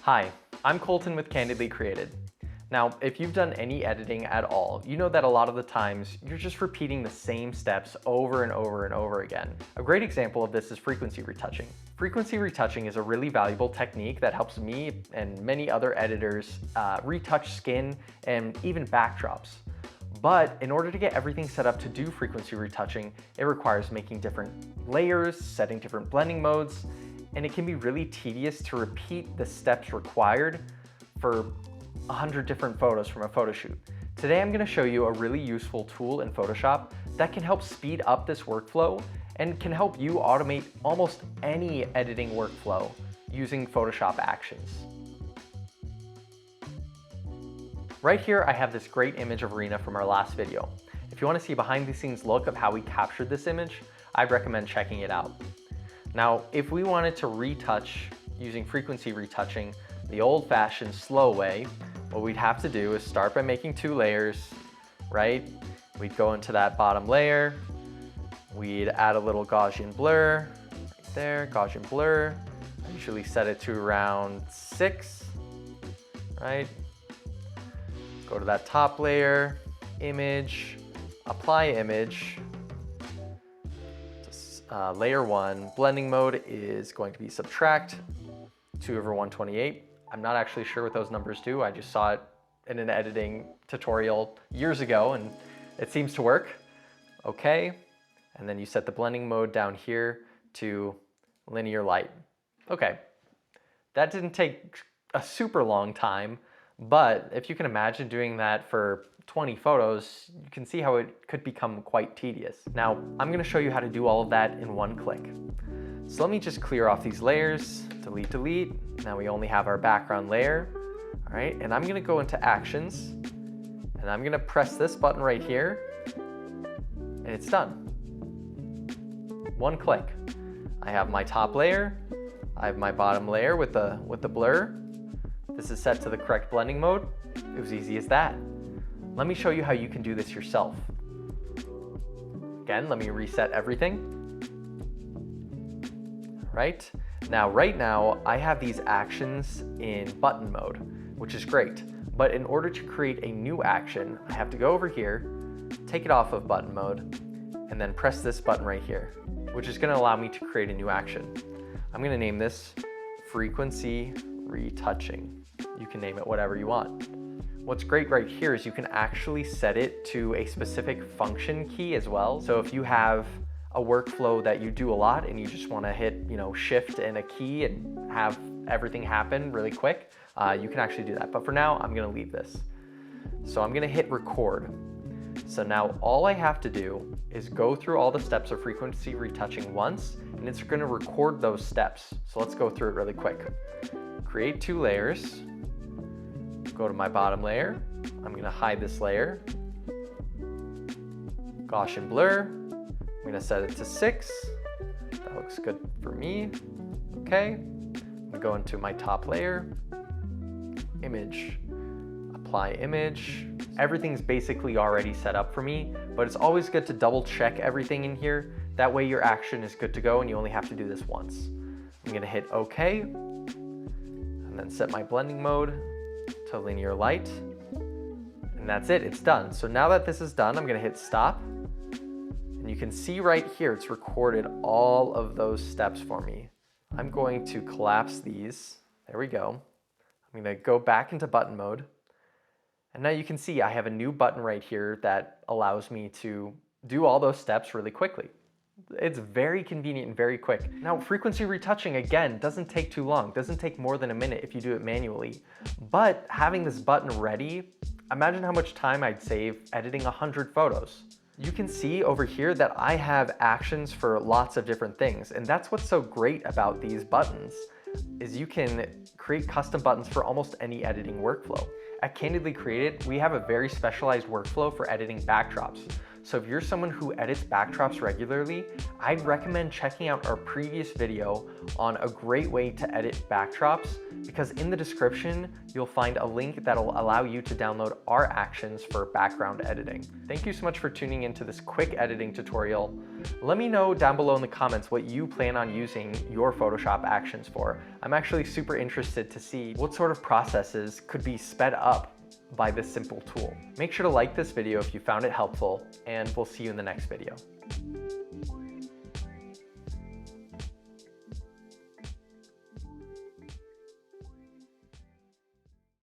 Hi, I'm Colton with Candidly Created. Now, if you've done any editing at all, you know that a lot of the times you're just repeating the same steps over and over and over again. A great example of this is frequency retouching. Frequency retouching is a really valuable technique that helps me and many other editors retouch skin and even backdrops. But in order to get everything set up to do frequency retouching, it requires making different layers, setting different blending modes, and it can be really tedious to repeat the steps required for 100 different photos from a photo shoot. Today I'm going to show you a really useful tool in Photoshop that can help speed up this workflow and can help you automate almost any editing workflow using Photoshop Actions. Right here I have this great image of Rena from our last video. If you want to see a behind the scenes look of how we captured this image, I'd recommend checking it out. Now, if we wanted to retouch using frequency retouching the old-fashioned slow way, what we'd have to do is start by making 2 layers, right? We'd go into that bottom layer, we'd add a little Gaussian blur, right there, Gaussian blur. I usually set it to around 6, right? Go to that top layer, image, apply image. Layer 1, blending mode is going to be subtract 2/128. I'm not actually sure what those numbers do. I just saw it in an editing tutorial years ago and it seems to work. Okay, and then you set the blending mode down here to linear light. Okay, that didn't take a super long time, but if you can imagine doing that for 20 photos, you can see how it could become quite tedious. Now, I'm going to show you how to do all of that in one click. So let me just clear off these layers, delete. Now we only have our background layer. All right, and I'm going to go into Actions, and I'm going to press this button right here, and it's done. One click. I have my top layer, I have my bottom layer with the blur. This is set to the correct blending mode. It was easy as that. Let me show you how you can do this yourself. Again, let me reset everything. Right now I have these actions in button mode, which is great. But in order to create a new action, I have to go over here, take it off of button mode, and then press this button right here, which is going to allow me to create a new action. I'm going to name this frequency retouching. You can name it whatever you want. What's great right here is you can actually set it to a specific function key as well. So if you have a workflow that you do a lot and you just want to hit, shift and a key and have everything happen really quick, you can actually do that. But for now, I'm going to leave this. So I'm going to hit record. So now all I have to do is go through all the steps of frequency retouching once, and it's going to record those steps. So let's go through it really quick. Create 2 layers. Go to my bottom layer. I'm going to hide this layer. Gaussian blur. I'm going to set it to 6. That looks good for me. Okay. I'm going to go into my top layer. Image. Apply image. Everything's basically already set up for me, but it's always good to double check everything in here. That way your action is good to go and you only have to do this once. I'm going to hit OK and then set my blending mode to linear light, and that's it, it's done. So now that this is done, I'm going to hit stop, and you can see right here it's recorded all of those steps for me. I'm going to collapse these. There we go. I'm going to go back into button mode, and now you can see I have a new button right here that allows me to do all those steps really quickly. It's very convenient and very quick. Now, frequency retouching, again, doesn't take too long. Doesn't take more than a minute if you do it manually. But having this button ready, imagine how much time I'd save editing 100 photos. You can see over here that I have actions for lots of different things. And that's what's so great about these buttons, is you can create custom buttons for almost any editing workflow. At Candidly Created, we have a very specialized workflow for editing backdrops. So if you're someone who edits backdrops regularly, I'd recommend checking out our previous video on a great way to edit backdrops, because in the description, you'll find a link that'll allow you to download our actions for background editing. Thank you so much for tuning into this quick editing tutorial. Let me know down below in the comments what you plan on using your Photoshop actions for. I'm actually super interested to see what sort of processes could be sped up by this simple tool. Make sure to like this video if you found it helpful, and we'll see you in the next video.